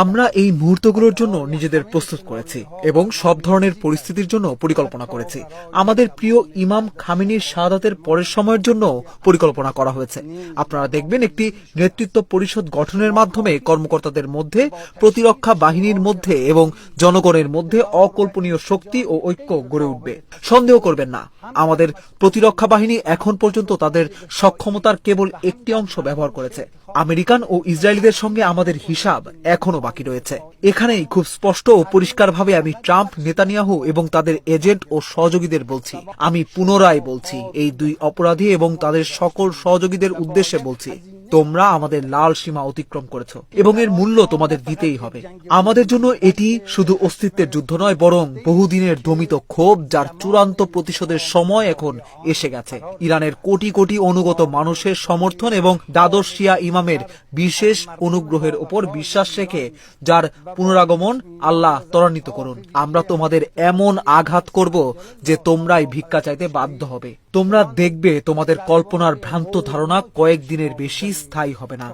আমরা এই মুহূর্তগুলোর জন্য নিজেদের প্রস্তুত করেছি এবং সব ধরনের পরিস্থিতির জন্য পরিকল্পনা করেছি। আমাদের প্রিয় ইমাম খামেনির শাহাদাতের পরের সময়ের জন্য পরিকল্পনা করা হয়েছে। আপনারা দেখবেন একটি নেতৃত্ব পরিষদ গঠনের মাধ্যমে কর্মকর্তাদের মধ্যে, প্রতিরক্ষা বাহিনীর মধ্যে এবং জনগণের মধ্যে অকল্পনীয় শক্তি ও ঐক্য গড়ে উঠবে। সন্দেহ করবেন না, আমাদের প্রতিরক্ষা বাহিনী এখন পর্যন্ত তাদের সক্ষমতার কেবল একটি অংশ ব্যবহার করেছে। আমেরিকান ও ইসরায়েলিদের সঙ্গে আমাদের হিসাব এখনো বাকি রয়েছে। এখানেই খুব স্পষ্ট ও পরিষ্কারভাবে আমি ট্রাম্প, নেতানিয়াহু এবং তাদের এজেন্ট ও সহযোগীদের বলছি, আমি পুনরায় বলছি, এই দুই অপরাধী এবং তাদের সকল সহযোগীদের উদ্দেশ্যে বলছি, তোমরা আমাদের লাল সীমা অতিক্রম করেছ এবং এর মূল্য তোমাদের দিতেই হবে। আমাদের জন্য এটি শুধু অস্তিত্বের যুদ্ধ নয়, বরং বহুদিনের দমিত ক্ষোভ, যার চূড়ান্ত প্রতিশোধের সময় এখন এসে গেছে। ইরানের কোটি কোটি অনুগত মানুষের সমর্থন এবং দ্বাদশ শিয়া ইমামের বিশেষ অনুগ্রহের উপর বিশ্বাস রেখে যার পুনরাগমন আল্লাহ ত্বরান্বিত করুন। আমরা তোমাদের এমন আঘাত করব যে তোমরাই ভিক্ষা চাইতে বাধ্য হবে। তোমরা দেখবে তোমাদের কল্পনার ভ্রান্ত ধারণা কয়েকদিনের বেশি স্থায়ী হবে না।